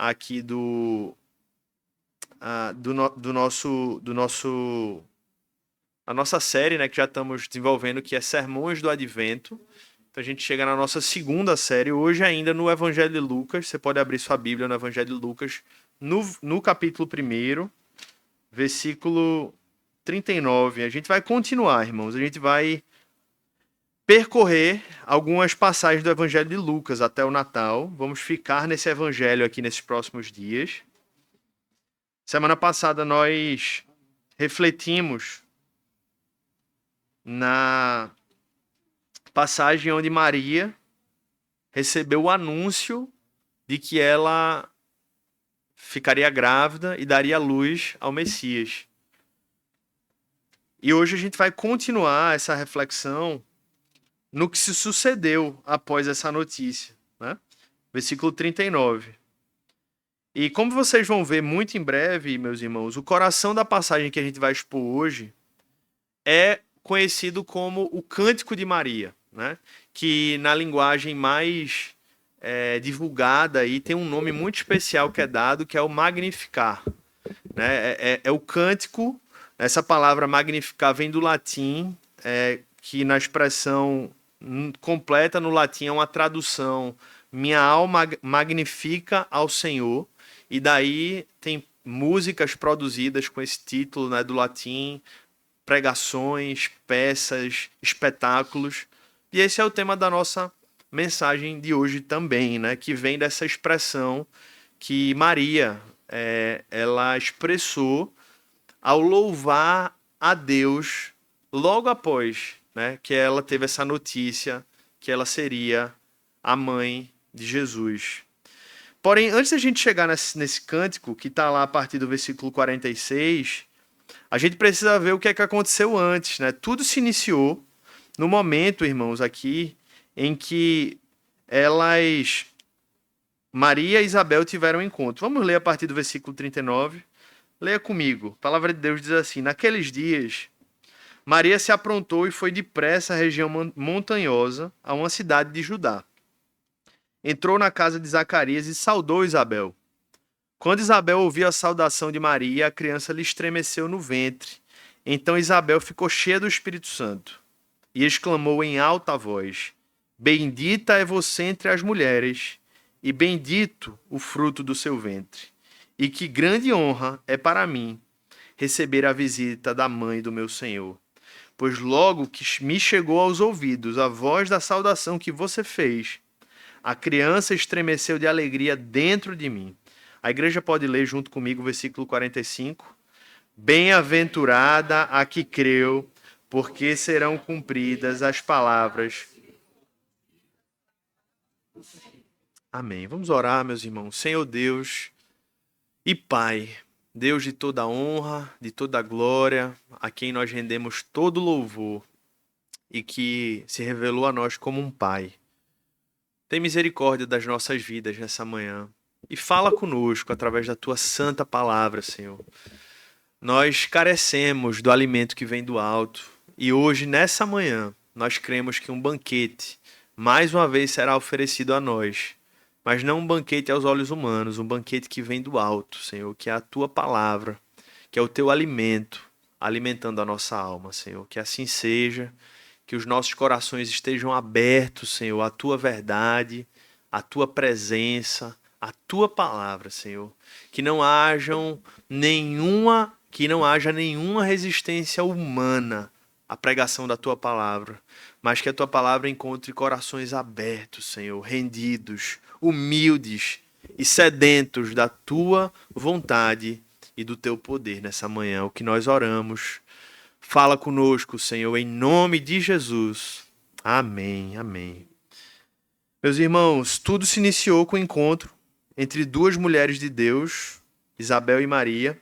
aqui a nossa série, né, que já estamos desenvolvendo, que é Sermões do Advento. Então a gente chega na nossa segunda série, hoje ainda no Evangelho de Lucas. Você pode abrir sua Bíblia no Evangelho de Lucas, no capítulo 1, versículo 39. A gente vai continuar, irmãos. A gente vai percorrer algumas passagens do Evangelho de Lucas até o Natal. Vamos ficar nesse Evangelho aqui nesses próximos dias. Semana passada nós refletimos na passagem onde Maria recebeu o anúncio de que ela ficaria grávida e daria luz ao Messias. E hoje a gente vai continuar essa reflexão no que se sucedeu após essa notícia, né? Versículo 39. E como vocês vão ver muito em breve, meus irmãos, o coração da passagem que a gente vai expor hoje é conhecido como o Cântico de Maria, né? Que na linguagem mais divulgada aí tem um nome muito especial que é dado, que é o Magnificar, né? É o cântico. Essa palavra magnificar vem do latim, que na expressão completa no latim é uma tradução: minha alma magnifica ao Senhor. E daí tem músicas produzidas com esse título, né, do latim, pregações, peças, espetáculos. E esse é o tema da nossa mensagem de hoje também, né, que vem dessa expressão que Maria ela expressou ao louvar a Deus logo após, né, que ela teve essa notícia que ela seria a mãe de Jesus. Porém, antes da gente chegar nesse cântico, que está lá a partir do versículo 46, a gente precisa ver o que é que aconteceu antes, né? Tudo se iniciou no momento, irmãos, aqui, em que Maria e Isabel tiveram um encontro. Vamos ler a partir do versículo 39. Leia comigo. A palavra de Deus diz assim: naqueles dias, Maria se aprontou e foi depressa à região montanhosa, a uma cidade de Judá. Entrou na casa de Zacarias e saudou Isabel. Quando Isabel ouviu a saudação de Maria, a criança lhe estremeceu no ventre. Então Isabel ficou cheia do Espírito Santo e exclamou em alta voz: bendita é você entre as mulheres, e bendito o fruto do seu ventre. E que grande honra é para mim receber a visita da mãe do meu Senhor. Pois logo que me chegou aos ouvidos a voz da saudação que você fez, a criança estremeceu de alegria dentro de mim. A igreja pode ler junto comigo o versículo 45. Bem-aventurada a que creu, porque serão cumpridas as palavras. Amém. Vamos orar, meus irmãos. Senhor Deus e Pai, Deus de toda honra, de toda glória, a quem nós rendemos todo louvor e que se revelou a nós como um Pai. Tem misericórdia das nossas vidas nessa manhã e fala conosco através da Tua santa palavra, Senhor. Nós carecemos do alimento que vem do alto e hoje, nessa manhã, nós cremos que um banquete mais uma vez será oferecido a nós, mas não um banquete aos olhos humanos, um banquete que vem do alto, Senhor, que é a Tua palavra, que é o Teu alimento, alimentando a nossa alma, Senhor. Que assim seja. Que os nossos corações estejam abertos, Senhor, à Tua verdade, à Tua presença, à Tua palavra, Senhor. Que não haja nenhuma resistência humana à pregação da Tua palavra, mas que a Tua palavra encontre corações abertos, Senhor, rendidos, humildes e sedentos da Tua vontade e do Teu poder nessa manhã. O que nós oramos. Fala conosco, Senhor, em nome de Jesus. Amém, amém. Meus irmãos, tudo se iniciou com o encontro entre duas mulheres de Deus, Isabel e Maria.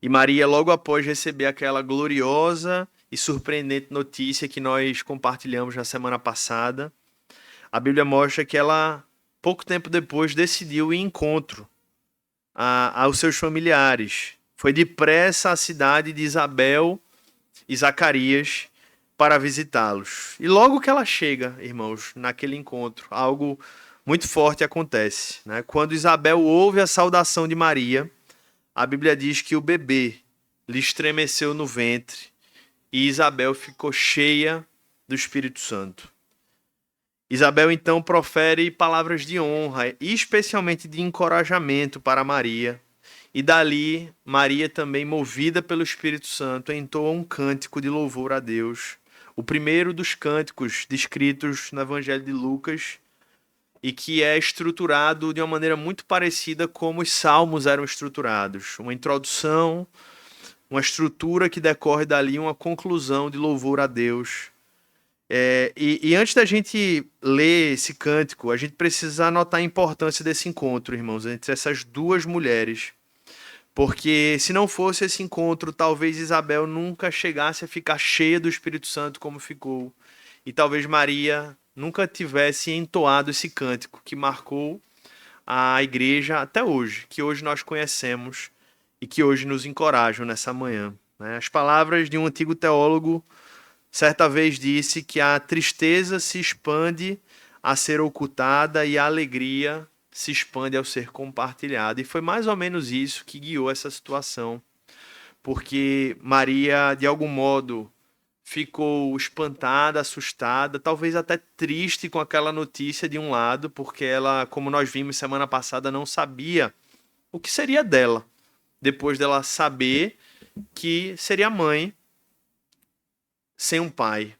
E Maria, logo após receber aquela gloriosa e surpreendente notícia que nós compartilhamos na semana passada, a Bíblia mostra que ela, pouco tempo depois, decidiu ir em encontro aos seus familiares. Foi depressa à cidade de Isabel e Zacarias para visitá-los. E logo que ela chega, irmãos, naquele encontro, algo muito forte acontece, né? Quando Isabel ouve a saudação de Maria, a Bíblia diz que o bebê lhe estremeceu no ventre e Isabel ficou cheia do Espírito Santo. Isabel então profere palavras de honra, especialmente de encorajamento para Maria. E dali, Maria também, movida pelo Espírito Santo, entoa um cântico de louvor a Deus. O primeiro dos cânticos descritos no Evangelho de Lucas e que é estruturado de uma maneira muito parecida como os salmos eram estruturados. Uma introdução, uma estrutura que decorre dali, uma conclusão de louvor a Deus. E antes da gente ler esse cântico, a gente precisa anotar a importância desse encontro, irmãos, entre essas duas mulheres. Porque se não fosse esse encontro, talvez Isabel nunca chegasse a ficar cheia do Espírito Santo como ficou. E talvez Maria nunca tivesse entoado esse cântico que marcou a igreja até hoje, que hoje nós conhecemos e que hoje nos encorajam nessa manhã. As palavras de um antigo teólogo certa vez disse que a tristeza se expande a ser ocultada e a alegria se expande ao ser compartilhada. E foi mais ou menos isso que guiou essa situação. Porque Maria, de algum modo, ficou espantada, assustada, talvez até triste com aquela notícia de um lado, porque ela, como nós vimos semana passada, não sabia o que seria dela, depois dela saber que seria mãe sem um pai.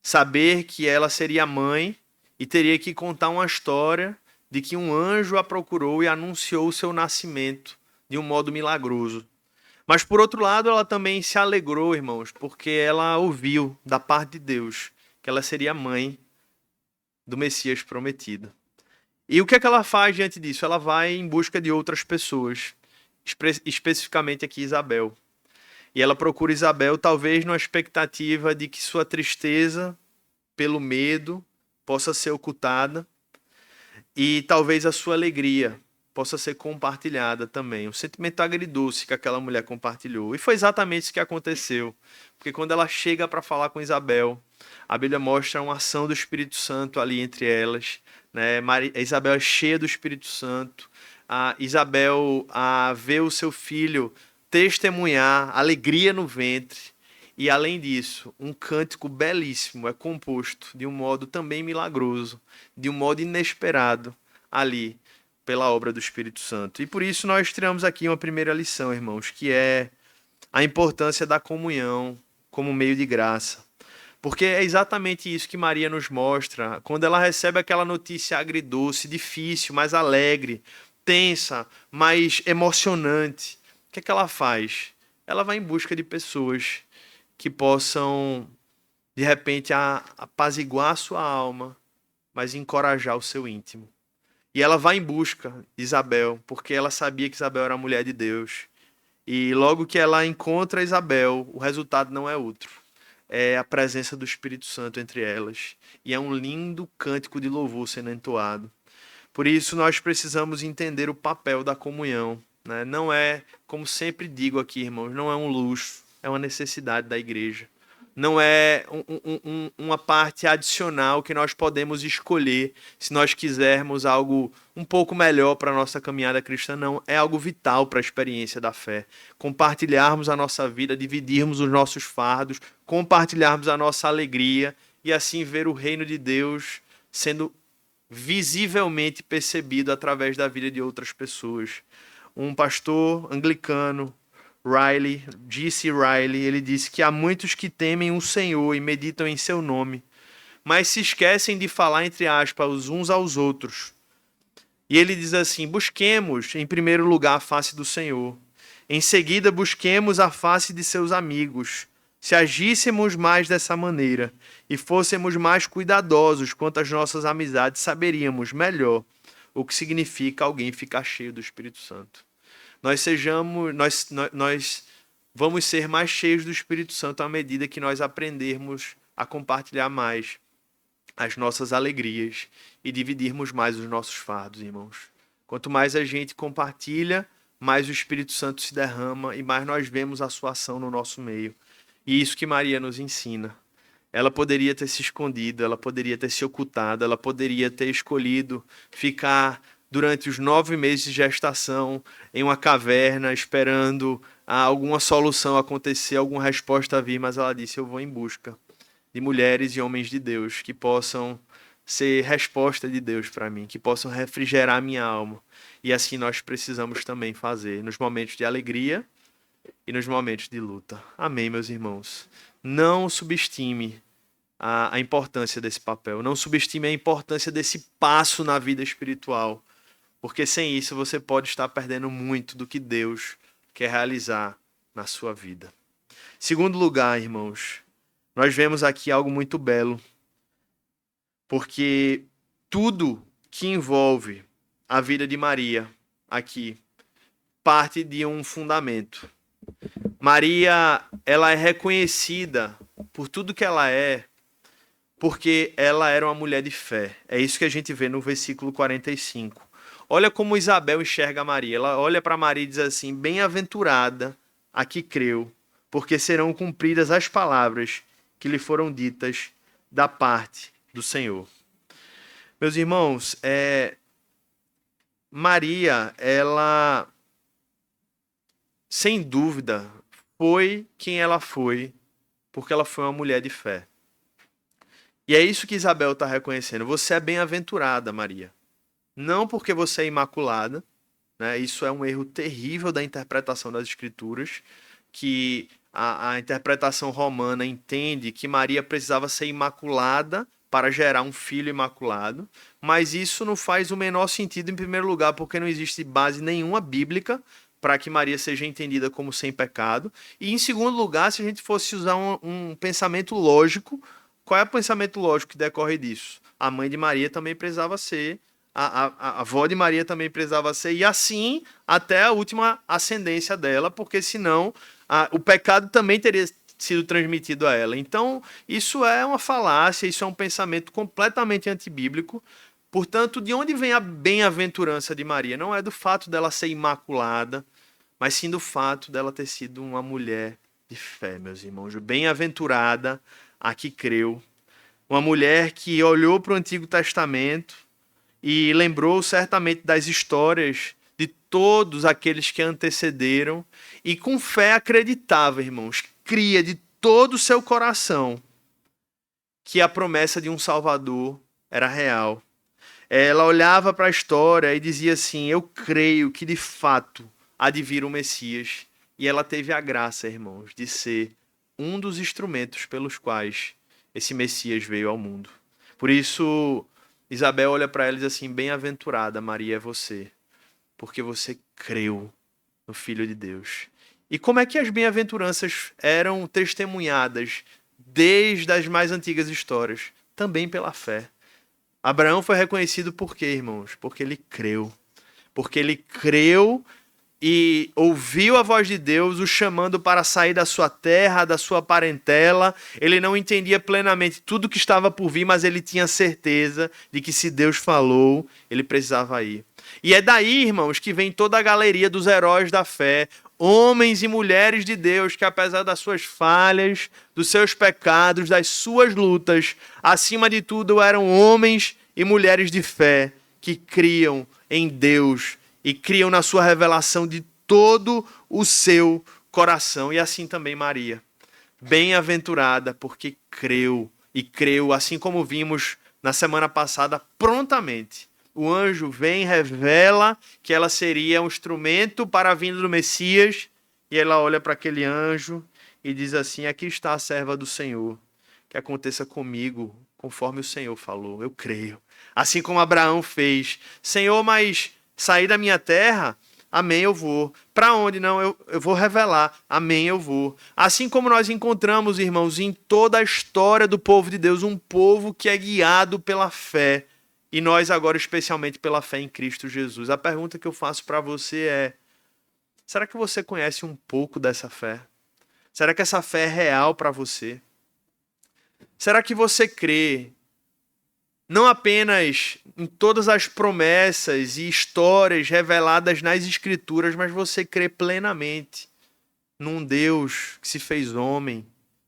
Saber que ela seria mãe e teria que contar uma história de que um anjo a procurou e anunciou o seu nascimento de um modo milagroso. Mas, por outro lado, ela também se alegrou, irmãos, porque ela ouviu da parte de Deus que ela seria mãe do Messias prometido. E o que é que ela faz diante disso? Ela vai em busca de outras pessoas, especificamente aqui Isabel. E ela procura Isabel, talvez numa expectativa de que sua tristeza, pelo medo, possa ser ocultada e talvez a sua alegria possa ser compartilhada também. Um sentimento agridoce que aquela mulher compartilhou. E foi exatamente isso que aconteceu. Porque quando ela chega para falar com Isabel, a Bíblia mostra uma ação do Espírito Santo ali entre elas. Né? Isabel é cheia do Espírito Santo. Isabel vê o seu filho testemunhar alegria no ventre. E além disso, um cântico belíssimo é composto de um modo também milagroso, de um modo inesperado ali pela obra do Espírito Santo. E por isso nós tiramos aqui uma primeira lição, irmãos, que é a importância da comunhão como meio de graça. Porque é exatamente isso que Maria nos mostra quando ela recebe aquela notícia agridoce, difícil, mas alegre, tensa, mas emocionante. O que é que ela faz? Ela vai em busca de pessoas que possam, de repente, apaziguar a sua alma, mas encorajar o seu íntimo. E ela vai em busca de Isabel, porque ela sabia que Isabel era a mulher de Deus. E logo que ela encontra Isabel, o resultado não é outro. É a presença do Espírito Santo entre elas. E é um lindo cântico de louvor sendo entoado. Por isso nós precisamos entender o papel da comunhão. Né? Não é, como sempre digo aqui, irmãos, não é um luxo. É uma necessidade da igreja. Não é uma parte adicional que nós podemos escolher se nós quisermos algo um pouco melhor para a nossa caminhada cristã. Não, é algo vital para a experiência da fé. Compartilharmos a nossa vida, dividirmos os nossos fardos, compartilharmos a nossa alegria e assim ver o reino de Deus sendo visivelmente percebido através da vida de outras pessoas. Um pastor anglicano, J.C. Riley, ele disse que há muitos que temem o Senhor e meditam em seu nome, mas se esquecem de falar, entre aspas, uns aos outros. E ele diz assim: busquemos, em primeiro lugar, a face do Senhor. Em seguida, busquemos a face de seus amigos. Se agíssemos mais dessa maneira e fôssemos mais cuidadosos quanto às nossas amizades, saberíamos melhor o que significa alguém ficar cheio do Espírito Santo. Nós vamos ser mais cheios do Espírito Santo à medida que nós aprendermos a compartilhar mais as nossas alegrias e dividirmos mais os nossos fardos, irmãos. Quanto mais a gente compartilha, mais o Espírito Santo se derrama e mais nós vemos a sua ação no nosso meio. E isso que Maria nos ensina. ela poderia ter se escondido, ela poderia ter se ocultado, ela poderia ter escolhido ficar durante os 9 meses de gestação em uma caverna, esperando alguma solução acontecer, alguma resposta vir, mas ela disse: eu vou em busca de mulheres e homens de Deus que possam ser resposta de Deus para mim, que possam refrigerar minha alma. E assim nós precisamos também fazer, nos momentos de alegria e nos momentos de luta. Amém, meus irmãos? Não subestime a importância desse papel, não subestime a importância desse passo na vida espiritual, porque sem isso você pode estar perdendo muito do que Deus quer realizar na sua vida. Segundo lugar, irmãos, nós vemos aqui algo muito belo, porque tudo que envolve a vida de Maria aqui parte de um fundamento. Maria, ela é reconhecida por tudo que ela é, porque ela era uma mulher de fé. É isso que a gente vê no versículo 45. Olha como Isabel enxerga Maria. Ela olha para Maria e diz assim: bem-aventurada a que creu, porque serão cumpridas as palavras que lhe foram ditas da parte do Senhor. Meus irmãos, Maria, ela, sem dúvida, foi quem ela foi, porque ela foi uma mulher de fé. E é isso que Isabel está reconhecendo. Você é bem-aventurada, Maria. Não porque você é imaculada, né? Isso é um erro terrível da interpretação das Escrituras, que a interpretação romana entende que Maria precisava ser imaculada para gerar um filho imaculado, mas isso não faz o menor sentido, em primeiro lugar, porque não existe base nenhuma bíblica para que Maria seja entendida como sem pecado, e em segundo lugar, se a gente fosse usar um pensamento lógico, qual é o pensamento lógico que decorre disso? A mãe de Maria também precisava ser, a avó de Maria também precisava ser, e assim até a última ascendência dela, porque senão o pecado também teria sido transmitido a ela. Então, isso é uma falácia, isso é um pensamento completamente antibíblico. Portanto, de onde vem a bem-aventurança de Maria? Não é do fato dela ser imaculada, mas sim do fato dela ter sido uma mulher de fé, meus irmãos. Bem-aventurada a que creu. Uma mulher que olhou para o Antigo Testamento e lembrou certamente das histórias de todos aqueles que a antecederam e com fé acreditava, irmãos, cria de todo o seu coração que a promessa de um Salvador era real. Ela olhava para a história e dizia assim: eu creio que de fato há de vir o Messias. E ela teve a graça, irmãos, de ser um dos instrumentos pelos quais esse Messias veio ao mundo. Por isso, Isabel olha para ela e diz assim: bem-aventurada Maria é você, porque você creu no Filho de Deus. E como é que as bem-aventuranças eram testemunhadas desde as mais antigas histórias? Também pela fé. Abraão foi reconhecido por quê, irmãos? Porque ele creu. Porque ele creu e ouviu a voz de Deus o chamando para sair da sua terra, da sua parentela. Ele não entendia plenamente tudo que estava por vir, mas ele tinha certeza de que se Deus falou, ele precisava ir. E é daí, irmãos, que vem toda a galeria dos heróis da fé, homens e mulheres de Deus que, apesar das suas falhas, dos seus pecados, das suas lutas, acima de tudo eram homens e mulheres de fé que criam em Deus e criam na sua revelação de todo o seu coração. E assim também Maria. Bem-aventurada porque creu. E creu, assim como vimos na semana passada, prontamente. O anjo vem e revela que ela seria um instrumento para a vinda do Messias. E ela olha para aquele anjo e diz assim: aqui está a serva do Senhor. Que aconteça comigo conforme o Senhor falou. Eu creio. Assim como Abraão fez. Senhor, mas sair da minha terra? Amém, eu vou. Para onde? Não, eu vou revelar. Amém, eu vou. Assim como nós encontramos, irmãos, em toda a história do povo de Deus, um povo que é guiado pela fé. E nós agora, especialmente pela fé em Cristo Jesus. A pergunta que eu faço para você é: será que você conhece um pouco dessa fé? Será que essa fé é real para você? Será que você crê não apenas em todas as promessas e histórias reveladas nas Escrituras, mas você crê plenamente num Deus que se fez homem,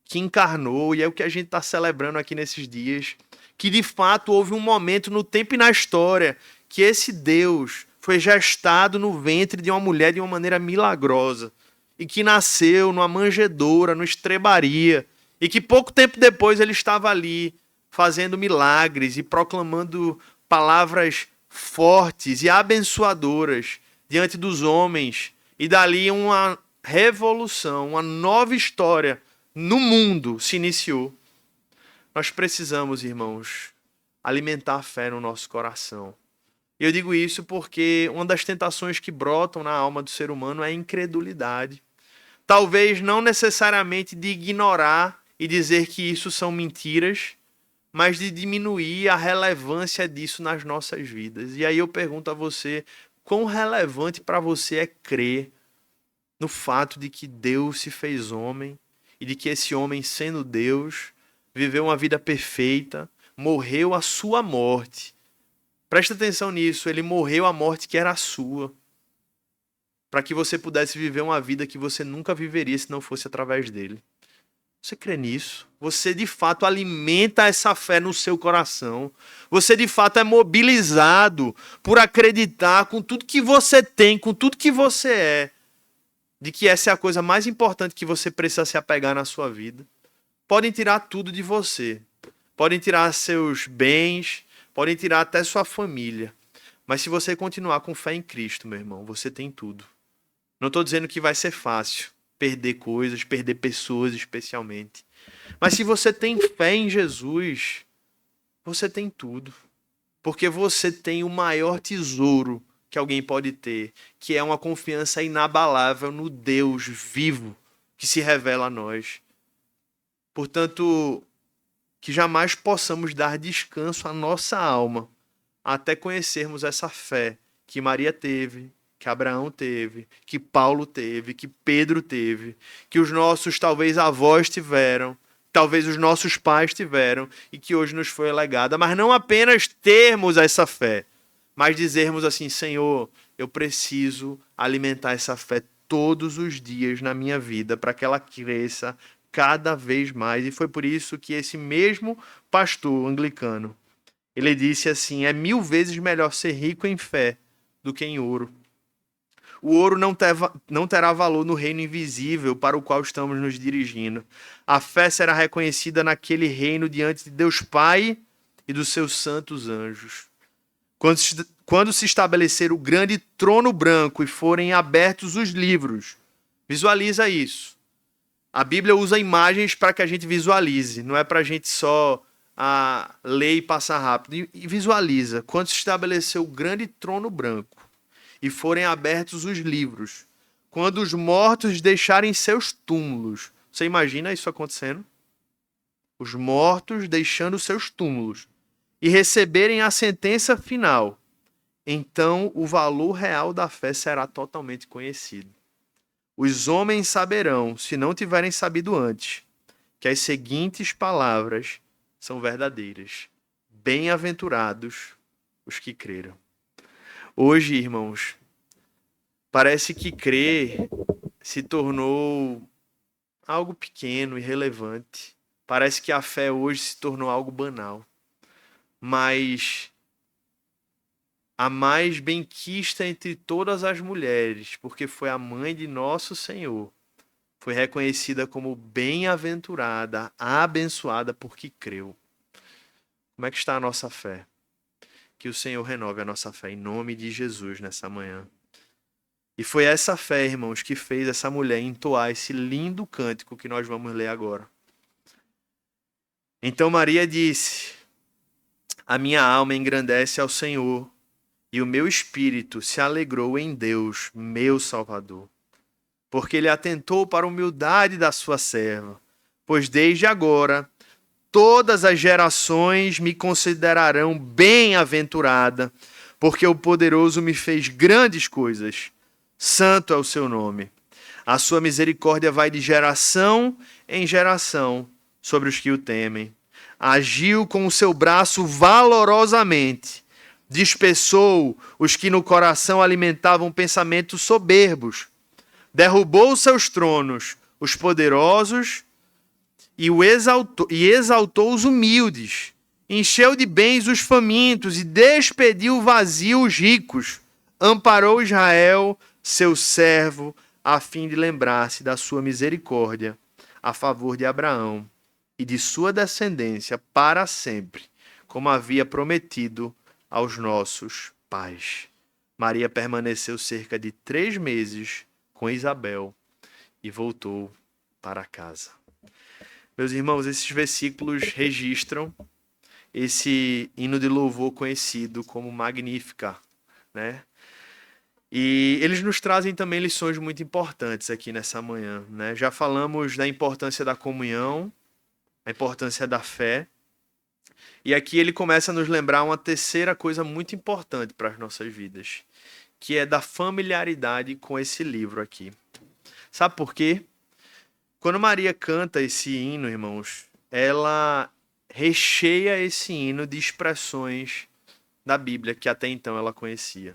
que encarnou, e é o que a gente está celebrando aqui nesses dias, que de fato houve um momento no tempo e na história que esse Deus foi gestado no ventre de uma mulher de uma maneira milagrosa, e que nasceu numa manjedoura, numa estrebaria, e que pouco tempo depois ele estava ali fazendo milagres e proclamando palavras fortes e abençoadoras diante dos homens, e dali uma revolução, uma nova história no mundo se iniciou. Nós precisamos, irmãos, alimentar a fé no nosso coração. E eu digo isso porque uma das tentações que brotam na alma do ser humano é a incredulidade. Talvez não necessariamente de ignorar e dizer que isso são mentiras, mas de diminuir a relevância disso nas nossas vidas. E aí eu pergunto a você, quão relevante para você é crer no fato de que Deus se fez homem e de que esse homem, sendo Deus, viveu uma vida perfeita, morreu a sua morte. Presta atenção nisso, ele morreu a morte que era a sua, para que você pudesse viver uma vida que você nunca viveria se não fosse através dele. Você crê nisso? Você de fato alimenta essa fé no seu coração. Você de fato é mobilizado por acreditar com tudo que você tem, com tudo que você é, de que essa é a coisa mais importante que você precisa se apegar na sua vida. Podem tirar tudo de você. Podem tirar seus bens, podem tirar até sua família. Mas se você continuar com fé em Cristo, meu irmão, você tem tudo. Não estou dizendo que vai ser fácil perder coisas, perder pessoas especialmente. Mas se você tem fé em Jesus, você tem tudo. Porque você tem o maior tesouro que alguém pode ter, que é uma confiança inabalável no Deus vivo que se revela a nós. Portanto, que jamais possamos dar descanso à nossa alma até conhecermos essa fé que Maria teve, que Abraão teve, que Paulo teve, que Pedro teve, que os nossos, talvez, avós tiveram, talvez os nossos pais tiveram e que hoje nos foi legada. Mas não apenas termos essa fé, mas dizermos assim, Senhor, eu preciso alimentar essa fé todos os dias na minha vida para que ela cresça cada vez mais. E foi por isso que esse mesmo pastor anglicano, ele disse assim, é 1000 vezes melhor ser rico em fé do que em ouro. O ouro não terá valor no reino invisível para o qual estamos nos dirigindo. A fé será reconhecida naquele reino diante de Deus Pai e dos seus santos anjos. Quando se estabelecer o grande trono branco e forem abertos os livros, visualiza isso. A Bíblia usa imagens para que a gente visualize, não é para a gente só ler e passar rápido. E visualiza, quando se estabelecer o grande trono branco, e forem abertos os livros, quando os mortos deixarem seus túmulos. Você imagina isso acontecendo? Os mortos deixando seus túmulos e receberem a sentença final. Então o valor real da fé será totalmente conhecido. Os homens saberão, se não tiverem sabido antes, que as seguintes palavras são verdadeiras. Bem-aventurados os que creram. Hoje, irmãos, parece que crer se tornou algo pequeno, irrelevante. Parece que a fé hoje se tornou algo banal. Mas a mais benquista entre todas as mulheres, porque foi a mãe de nosso Senhor, foi reconhecida como bem-aventurada, abençoada porque creu. Como é que está a nossa fé? Que o Senhor renove a nossa fé em nome de Jesus nessa manhã. E foi essa fé, irmãos, que fez essa mulher entoar esse lindo cântico que nós vamos ler agora. Então Maria disse, a minha alma engrandece ao Senhor, e o meu espírito se alegrou em Deus, meu Salvador. Porque ele atentou para a humildade da sua serva, pois desde agora todas as gerações me considerarão bem-aventurada, porque o poderoso me fez grandes coisas. Santo é o seu nome. A sua misericórdia vai de geração em geração sobre os que o temem. Agiu com o seu braço valorosamente. Dispersou os que no coração alimentavam pensamentos soberbos. Derrubou seus tronos, os poderosos, e exaltou os humildes, encheu de bens os famintos e despediu vazio os ricos, amparou Israel, seu servo, a fim de lembrar-se da sua misericórdia a favor de Abraão e de sua descendência para sempre, como havia prometido aos nossos pais. Maria permaneceu cerca de 3 meses com Isabel e voltou para casa. Meus irmãos, esses versículos registram esse hino de louvor conhecido como Magnífica, né? E eles nos trazem também lições muito importantes aqui nessa manhã, né? Já falamos da importância da comunhão, a importância da fé, e aqui ele começa a nos lembrar uma terceira coisa muito importante para as nossas vidas, que é da familiaridade com esse livro aqui. Sabe por quê? Quando Maria canta esse hino, irmãos, ela recheia esse hino de expressões da Bíblia que até então ela conhecia.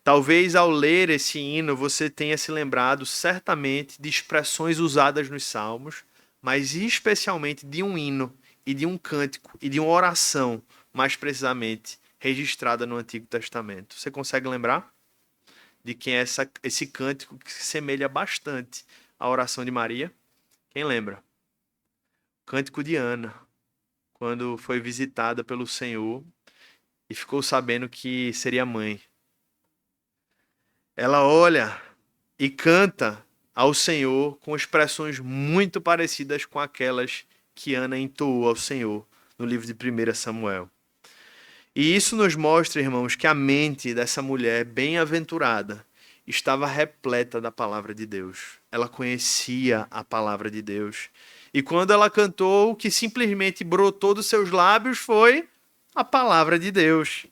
Talvez ao ler esse hino você tenha se lembrado certamente de expressões usadas nos Salmos, mas especialmente de um hino e de um cântico e de uma oração, mais precisamente, registrada no Antigo Testamento. Você consegue lembrar de quem é esse cântico que se semelha bastante à oração de Maria? Quem lembra? O cântico de Ana, quando foi visitada pelo Senhor e ficou sabendo que seria mãe. Ela olha e canta ao Senhor com expressões muito parecidas com aquelas que Ana entoou ao Senhor no livro de 1 Samuel. E isso nos mostra, irmãos, que a mente dessa mulher bem-aventurada estava repleta da palavra de Deus. Ela conhecia a palavra de Deus. E quando ela cantou, o que simplesmente brotou dos seus lábios foi a palavra de Deus.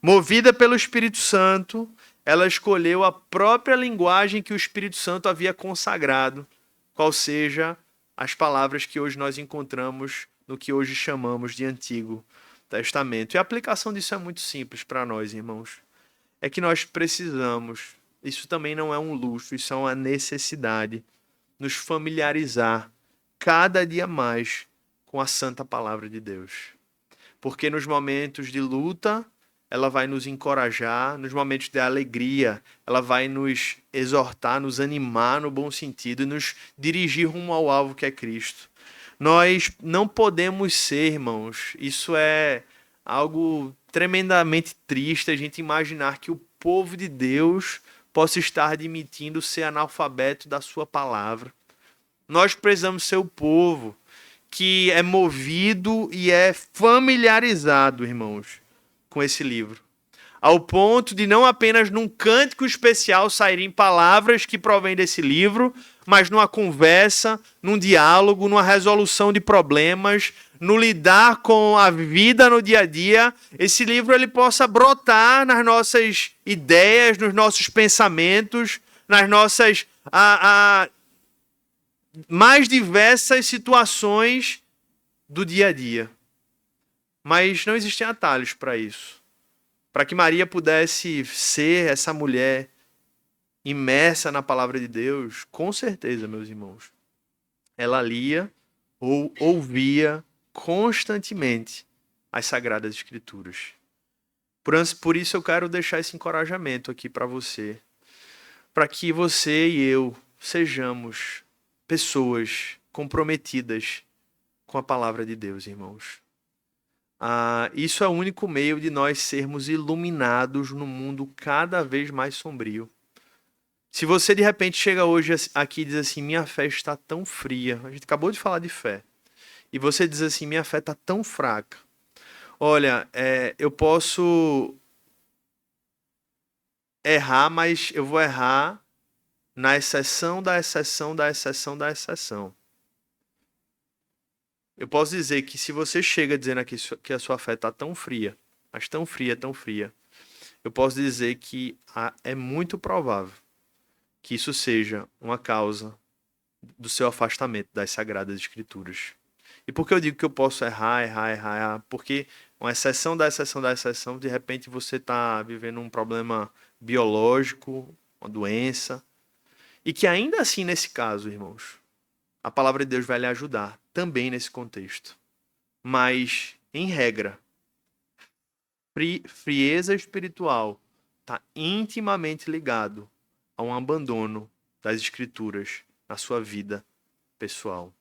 Movida pelo Espírito Santo, ela escolheu a própria linguagem que o Espírito Santo havia consagrado, qual seja as palavras que hoje nós encontramos no que hoje chamamos de Antigo Testamento. E a aplicação disso é muito simples para nós, irmãos. É que nós precisamos, isso também não é um luxo, isso é uma necessidade, nos familiarizar cada dia mais com a santa palavra de Deus. Porque nos momentos de luta, ela vai nos encorajar, nos momentos de alegria, ela vai nos exortar, nos animar no bom sentido e nos dirigir rumo ao alvo que é Cristo. Nós não podemos ser, irmãos, isso é algo tremendamente triste, a gente imaginar que o povo de Deus possa estar admitindo ser analfabeto da sua palavra. Nós precisamos ser o povo que é movido e é familiarizado, irmãos, com esse livro. Ao ponto de não apenas num cântico especial saírem palavras que provêm desse livro, mas numa conversa, num diálogo, numa resolução de problemas, no lidar com a vida no dia a dia, esse livro ele possa brotar nas nossas ideias, nos nossos pensamentos, nas nossas mais diversas situações do dia a dia. Mas não existem atalhos para isso. Para que Maria pudesse ser essa mulher imersa na palavra de Deus, com certeza, meus irmãos, ela lia ou ouvia constantemente as Sagradas Escrituras. Por isso eu quero deixar esse encorajamento aqui para você, para que você e eu sejamos pessoas comprometidas com a palavra de Deus, irmãos. Isso é o único meio de nós sermos iluminados num mundo cada vez mais sombrio. Se você de repente chega hoje aqui e diz assim, minha fé está tão fria, a gente acabou de falar de fé, e você diz assim, minha fé está tão fraca. Olha, eu posso errar, mas eu vou errar na exceção da exceção da exceção da exceção. Eu posso dizer que se você chega dizendo aqui que a sua fé está tão fria, mas tão fria, eu posso dizer que é muito provável que isso seja uma causa do seu afastamento das Sagradas Escrituras. E por que eu digo que eu posso errar? Porque uma exceção da exceção, de repente você está vivendo um problema biológico, uma doença, e que ainda assim, nesse caso, irmãos, a palavra de Deus vai lhe ajudar também nesse contexto. Mas, em regra, frieza espiritual está intimamente ligado a um abandono das Escrituras na sua vida pessoal.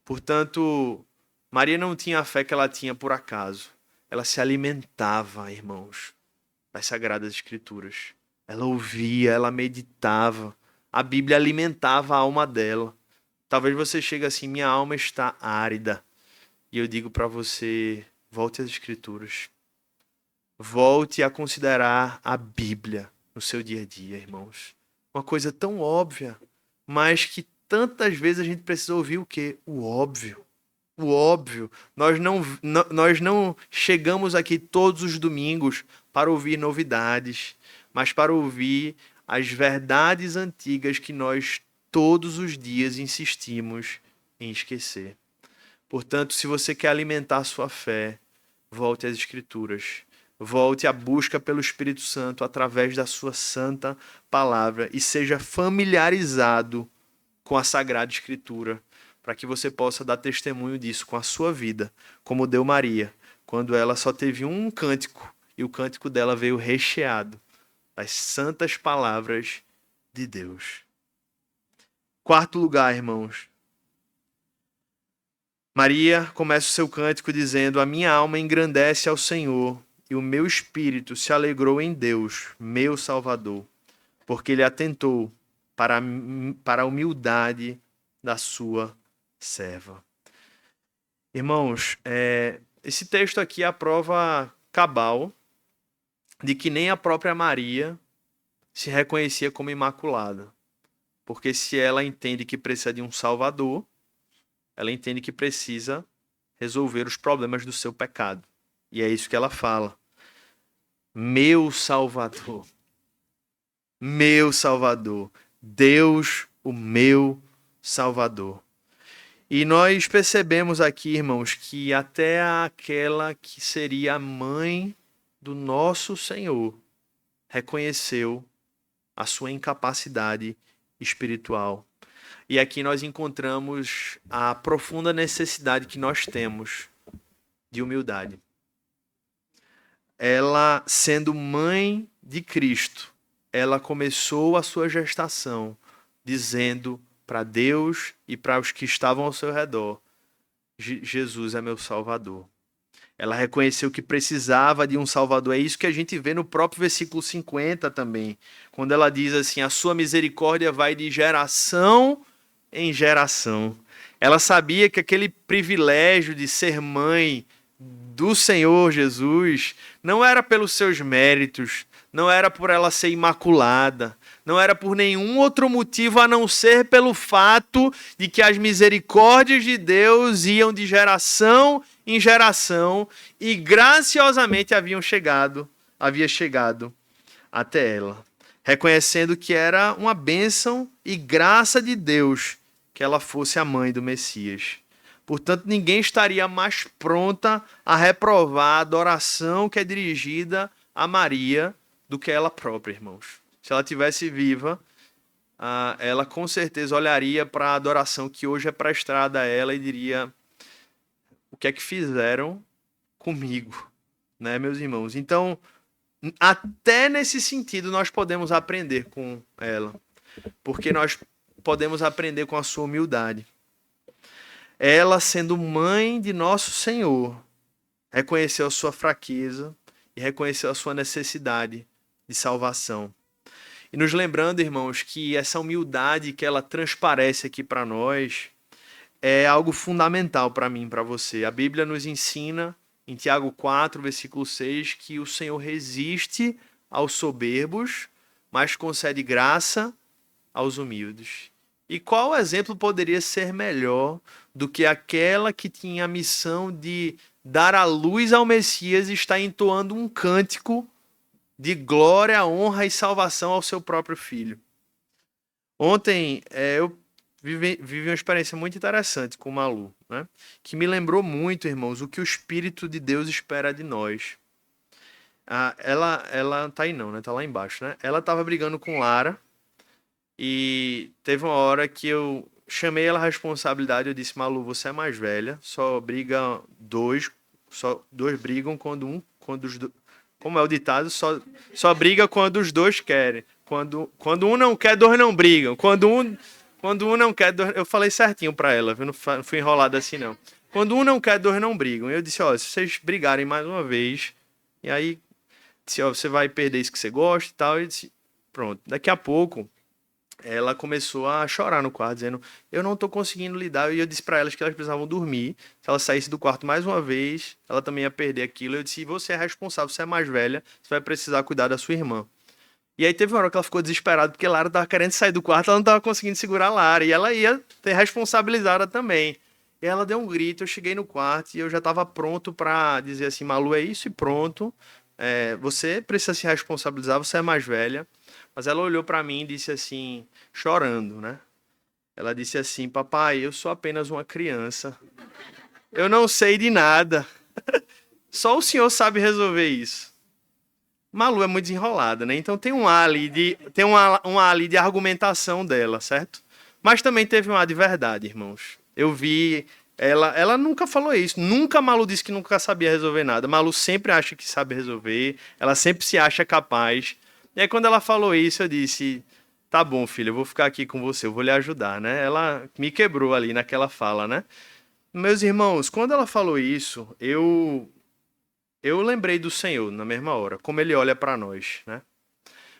Portanto, Maria não tinha a fé que ela tinha por acaso. Ela se alimentava, irmãos, das Sagradas Escrituras. Ela ouvia, ela meditava. A Bíblia alimentava a alma dela. Talvez você chegue assim, minha alma está árida. E eu digo para você, volte às Escrituras. Volte a considerar a Bíblia no seu dia a dia, irmãos. Uma coisa tão óbvia, mas que tantas vezes a gente precisa ouvir o quê? O óbvio. O óbvio. Nós não chegamos aqui todos os domingos para ouvir novidades, mas para ouvir as verdades antigas que nós todos os dias insistimos em esquecer. Portanto, se você quer alimentar a sua fé, volte às Escrituras. Volte à busca pelo Espírito Santo através da sua santa palavra e seja familiarizado com a Sagrada Escritura, para que você possa dar testemunho disso com a sua vida, como deu Maria, quando ela só teve um cântico e o cântico dela veio recheado das santas palavras de Deus. Quarto lugar, irmãos. Maria começa o seu cântico dizendo: a minha alma engrandece ao Senhor e o meu espírito se alegrou em Deus, meu Salvador, porque ele atentou para a humildade da sua serva. Irmãos, esse texto aqui é a prova cabal de que nem a própria Maria se reconhecia como imaculada. Porque se ela entende que precisa de um Salvador, ela entende que precisa resolver os problemas do seu pecado. E é isso que ela fala. Meu Salvador. Meu Salvador. Deus, o meu Salvador. E nós percebemos aqui, irmãos, que até aquela que seria a mãe do nosso Senhor reconheceu a sua incapacidade espiritual. E aqui nós encontramos a profunda necessidade que nós temos de humildade. Ela, sendo mãe de Cristo, ela começou a sua gestação dizendo para Deus e para os que estavam ao seu redor: Jesus é meu Salvador. Ela reconheceu que precisava de um Salvador. É isso que a gente vê no próprio versículo 50 também, quando ela diz assim: a sua misericórdia vai de geração em geração. Ela sabia que aquele privilégio de ser mãe do Senhor Jesus não era pelos seus méritos, não era por ela ser imaculada, não era por nenhum outro motivo a não ser pelo fato de que as misericórdias de Deus iam de geração em geração e graciosamente havia chegado até ela, reconhecendo que era uma bênção e graça de Deus que ela fosse a mãe do Messias. Portanto, ninguém estaria mais pronta a reprovar a adoração que é dirigida a Maria do que ela própria, irmãos. Se ela tivesse viva, ela com certeza olharia para a adoração que hoje é prestada a ela e diria: o que é que fizeram comigo, né, meus irmãos? Então, até nesse sentido, nós podemos aprender com ela, porque nós podemos aprender com a sua humildade. Ela, sendo mãe de nosso Senhor, reconheceu a sua fraqueza e reconheceu a sua necessidade de salvação. E nos lembrando, irmãos, que essa humildade que ela transparece aqui para nós é algo fundamental para mim e para você. A Bíblia nos ensina, em Tiago 4, versículo 6, que o Senhor resiste aos soberbos, mas concede graça aos humildes. E qual exemplo poderia ser melhor do que aquela que tinha a missão de dar a luz ao Messias e está entoando um cântico de glória, honra e salvação ao seu próprio filho? Ontem eu vivi uma experiência muito interessante com o Malu, né? Que me lembrou muito, irmãos, o que o Espírito de Deus espera de nós. Ela tá aí não, né? Tá lá embaixo, né? Ela tava brigando com Lara e teve uma hora que eu chamei ela à responsabilidade, eu disse, Malu, você é mais velha, só dois brigam quando como é o ditado, só briga quando os dois querem. Quando um não quer, dois não brigam. Quando um não quer, eu falei certinho pra ela, viu? Não fui enrolado assim não. Quando um não quer, dois não brigam. Eu disse, ó, se vocês brigarem mais uma vez, e aí disse, ó, você vai perder isso que você gosta e tal, e disse, pronto. Daqui a pouco ela começou a chorar no quarto, dizendo, eu não tô conseguindo lidar. E eu disse pra elas que elas precisavam dormir. Se ela saísse do quarto mais uma vez, ela também ia perder aquilo. Eu disse, você é responsável, você é mais velha, você vai precisar cuidar da sua irmã. E aí teve uma hora que ela ficou desesperada, porque Lara tava querendo sair do quarto, ela não tava conseguindo segurar a Lara. E ela ia ter responsabilizada também. E ela deu um grito, eu cheguei no quarto e eu já tava pronto pra dizer assim, Malu, é isso e pronto. Você precisa se responsabilizar, você é mais velha. Mas ela olhou pra mim e disse assim, chorando, né? Ela disse assim, papai, eu sou apenas uma criança. Eu não sei de nada. Só o senhor sabe resolver isso. Malu é muito desenrolada, né? Então tem um ar ali um ar ali de argumentação dela, certo? Mas também teve um ar de verdade, irmãos. Eu vi ela nunca falou isso. Nunca a Malu disse que nunca sabia resolver nada. Malu sempre acha que sabe resolver. Ela sempre se acha capaz. E aí quando ela falou isso, eu disse: "Tá bom, filha, eu vou ficar aqui com você, eu vou lhe ajudar", né? Ela me quebrou ali naquela fala, né? Meus irmãos, quando ela falou isso, eu lembrei do Senhor na mesma hora, como ele olha para nós, né?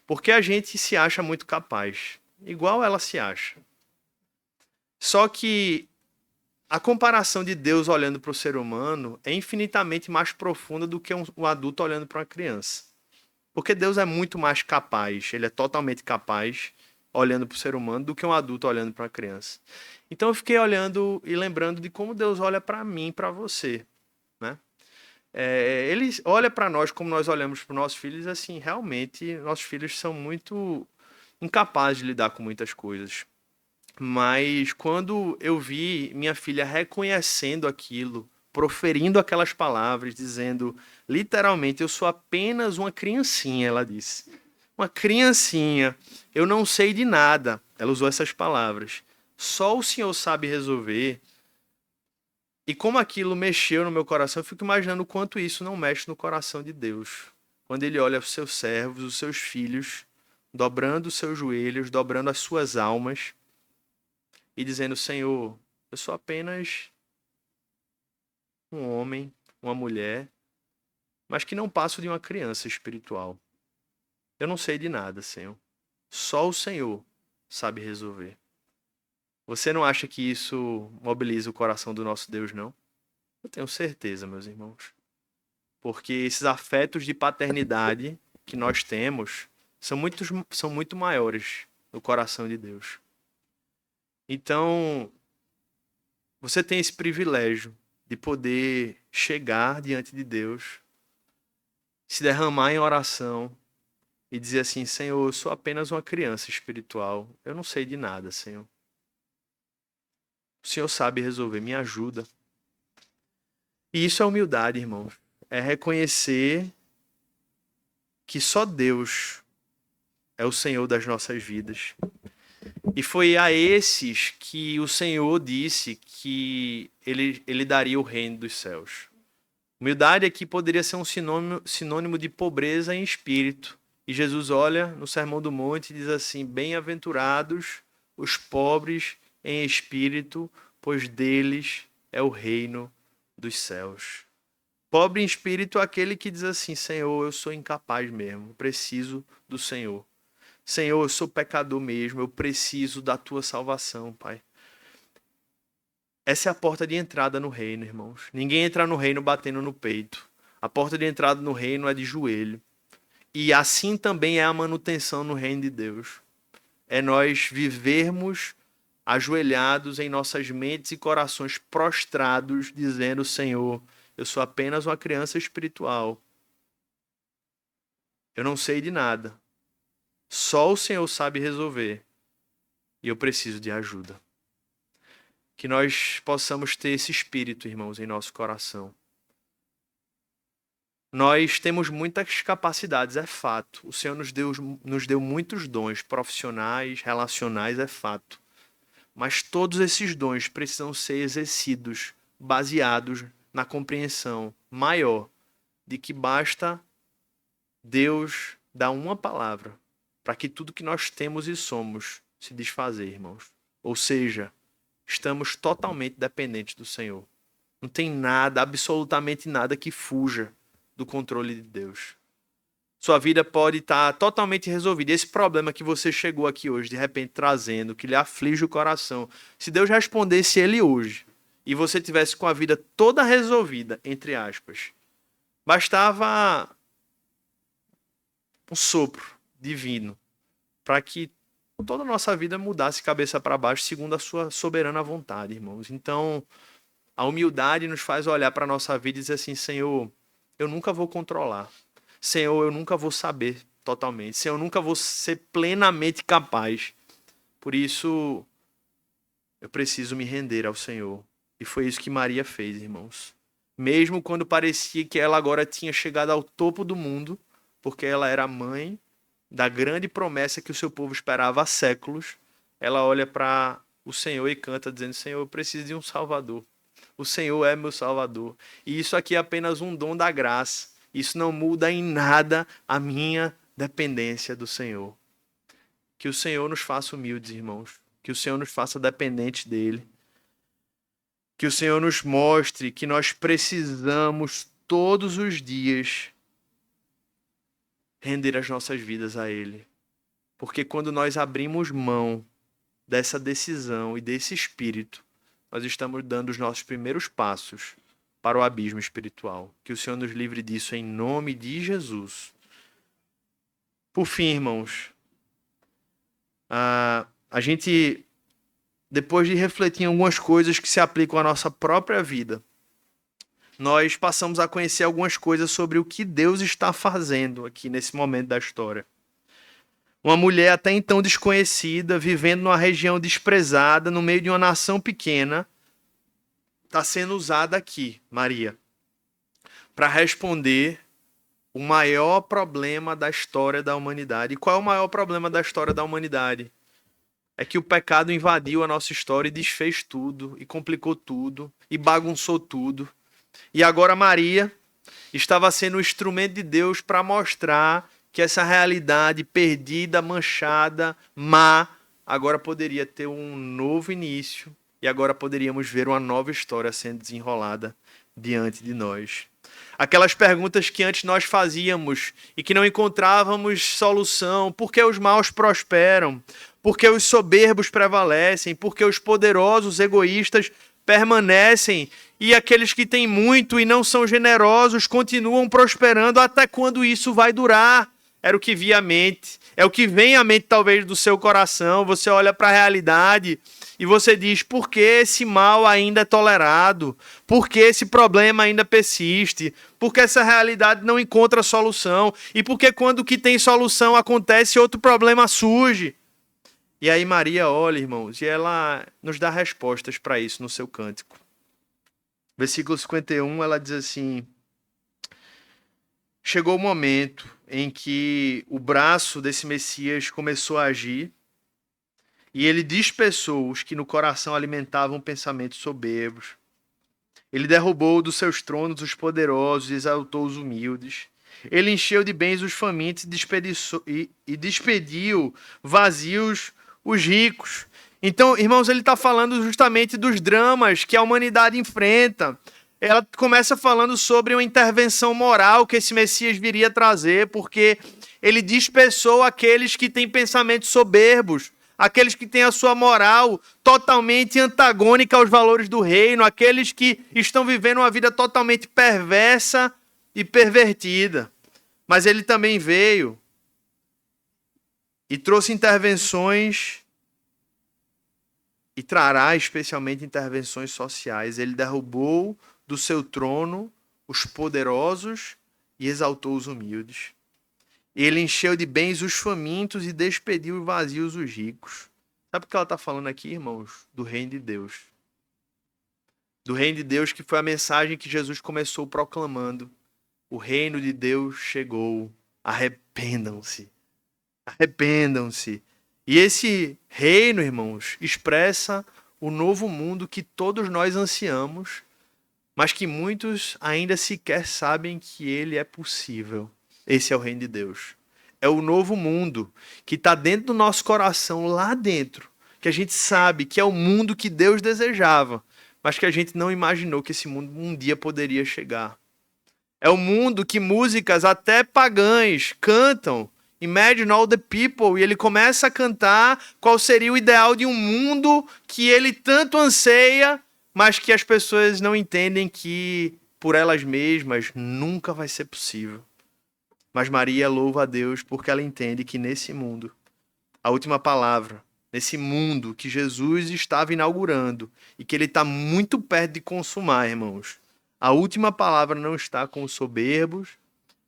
Porque a gente se acha muito capaz, igual ela se acha. Só que a comparação de Deus olhando para o ser humano é infinitamente mais profunda do que um adulto olhando para uma criança. Porque Deus é muito mais capaz, ele é totalmente capaz olhando para o ser humano do que um adulto olhando para uma criança. Então eu fiquei olhando e lembrando de como Deus olha para mim, para você, né? Ele olha para nós como nós olhamos para os nossos filhos, assim, realmente nossos filhos são muito incapazes de lidar com muitas coisas. Mas quando eu vi minha filha reconhecendo aquilo, proferindo aquelas palavras, dizendo literalmente, eu sou apenas uma criancinha, ela disse. Uma criancinha, eu não sei de nada. Ela usou essas palavras. Só o Senhor sabe resolver. E como aquilo mexeu no meu coração, eu fico imaginando o quanto isso não mexe no coração de Deus. Quando ele olha os seus servos, os seus filhos, dobrando os seus joelhos, dobrando as suas almas e dizendo: Senhor, eu sou apenas um homem, uma mulher, mas que não passo de uma criança espiritual. Eu não sei de nada, Senhor. Só o Senhor sabe resolver. Você não acha que isso mobiliza o coração do nosso Deus, não? Eu tenho certeza, meus irmãos. Porque esses afetos de paternidade que nós temos são muito maiores no coração de Deus. Então, você tem esse privilégio de poder chegar diante de Deus, se derramar em oração e dizer assim: Senhor, eu sou apenas uma criança espiritual. Eu não sei de nada, Senhor. O Senhor sabe resolver, me ajuda. E isso é humildade, irmãos. É reconhecer que só Deus é o Senhor das nossas vidas. E foi a esses que o Senhor disse que ele daria o reino dos céus. Humildade aqui poderia ser um sinônimo de pobreza em espírito. E Jesus olha no Sermão do Monte e diz assim: bem-aventurados os pobres em espírito, pois deles é o reino dos céus. Pobre em espírito é aquele que diz assim: Senhor, eu sou incapaz mesmo, eu preciso do Senhor. Senhor, eu sou pecador mesmo, eu preciso da tua salvação, Pai. Essa é a porta de entrada no reino, irmãos. Ninguém entra no reino batendo no peito. A porta de entrada no reino é de joelho. E assim também é a manutenção no reino de Deus. É nós vivermos ajoelhados em nossas mentes e corações prostrados, dizendo: Senhor, eu sou apenas uma criança espiritual. Eu não sei de nada. Só o Senhor sabe resolver. E eu preciso de ajuda. Que nós possamos ter esse espírito, irmãos, em nosso coração. Nós temos muitas capacidades, é fato. O Senhor nos deu muitos dons profissionais, relacionais, é fato. Mas todos esses dons precisam ser exercidos, baseados na compreensão maior de que basta Deus dar uma palavra para que tudo que nós temos e somos se desfazer, irmãos. Ou seja, estamos totalmente dependentes do Senhor. Não tem nada, absolutamente nada que fuja do controle de Deus. Sua vida pode estar totalmente resolvida. Esse problema que você chegou aqui hoje, de repente trazendo, que lhe aflige o coração, se Deus respondesse ele hoje, e você tivesse com a vida toda resolvida, entre aspas, bastava um sopro divino para que toda a nossa vida mudasse cabeça para baixo segundo a sua soberana vontade, irmãos. Então, a humildade nos faz olhar para a nossa vida e dizer assim, Senhor, eu nunca vou controlar. Senhor, eu nunca vou saber totalmente. Senhor, eu nunca vou ser plenamente capaz. Por isso, eu preciso me render ao Senhor. E foi isso que Maria fez, irmãos. Mesmo quando parecia que ela agora tinha chegado ao topo do mundo, porque ela era a mãe da grande promessa que o seu povo esperava há séculos, ela olha para o Senhor e canta dizendo, Senhor, eu preciso de um Salvador. O Senhor é meu Salvador. E isso aqui é apenas um dom da graça. Isso não muda em nada a minha dependência do Senhor. Que o Senhor nos faça humildes, irmãos. Que o Senhor nos faça dependentes dele. Que o Senhor nos mostre que nós precisamos todos os dias render as nossas vidas a ele. Porque quando nós abrimos mão dessa decisão e desse espírito, nós estamos dando os nossos primeiros passos para o abismo espiritual. Que o Senhor nos livre disso em nome de Jesus. Por fim, irmãos, a gente, depois de refletir em algumas coisas que se aplicam à nossa própria vida, nós passamos a conhecer algumas coisas sobre o que Deus está fazendo aqui nesse momento da história. Uma mulher até então desconhecida, vivendo numa região desprezada, no meio de uma nação pequena, está sendo usada aqui, Maria, para responder o maior problema da história da humanidade. E qual é o maior problema da história da humanidade? É que o pecado invadiu a nossa história e desfez tudo, e complicou tudo, e bagunçou tudo. E agora Maria estava sendo o instrumento de Deus para mostrar que essa realidade perdida, manchada, má, agora poderia ter um novo início. E agora poderíamos ver uma nova história sendo desenrolada diante de nós. Aquelas perguntas que antes nós fazíamos e que não encontrávamos solução. Por que os maus prosperam? Por que os soberbos prevalecem? Por que os poderosos egoístas permanecem? E aqueles que têm muito e não são generosos continuam prosperando? Até quando isso vai durar? Era o que via a mente. É o que vem à mente talvez do seu coração. Você olha para a realidade e você diz, por que esse mal ainda é tolerado? Por que esse problema ainda persiste? Por que essa realidade não encontra solução? E por que quando o que tem solução acontece, outro problema surge? E aí Maria olha, irmãos, e ela nos dá respostas para isso no seu cântico. Versículo 51, ela diz assim, chegou o momento em que o braço desse Messias começou a agir, e ele dispersou os que no coração alimentavam pensamentos soberbos. Ele derrubou dos seus tronos os poderosos e exaltou os humildes. Ele encheu de bens os famintos e despediu vazios os ricos. Então, irmãos, ele está falando justamente dos dramas que a humanidade enfrenta. Ela começa falando sobre uma intervenção moral que esse Messias viria trazer, porque ele dispersou aqueles que têm pensamentos soberbos, aqueles que têm a sua moral totalmente antagônica aos valores do reino, aqueles que estão vivendo uma vida totalmente perversa e pervertida. Mas ele também veio e trouxe intervenções e trará especialmente intervenções sociais. Ele derrubou do seu trono os poderosos e exaltou os humildes. Ele encheu de bens os famintos e despediu vazios os ricos. Sabe o que ela está falando aqui, irmãos? Do reino de Deus. Do reino de Deus, que foi a mensagem que Jesus começou proclamando. O reino de Deus chegou. Arrependam-se. Arrependam-se. E esse reino, irmãos, expressa o novo mundo que todos nós ansiamos, mas que muitos ainda sequer sabem que ele é possível. Esse é o reino de Deus. É o novo mundo que está dentro do nosso coração, lá dentro, que a gente sabe que é o mundo que Deus desejava, mas que a gente não imaginou que esse mundo um dia poderia chegar. É o mundo que músicas até pagãs cantam. Imagine all the people. E ele começa a cantar qual seria o ideal de um mundo que ele tanto anseia, mas que as pessoas não entendem que por elas mesmas nunca vai ser possível. Mas Maria louva a Deus porque ela entende que nesse mundo, a última palavra, nesse mundo que Jesus estava inaugurando e que ele está muito perto de consumar, irmãos, a última palavra não está com os soberbos,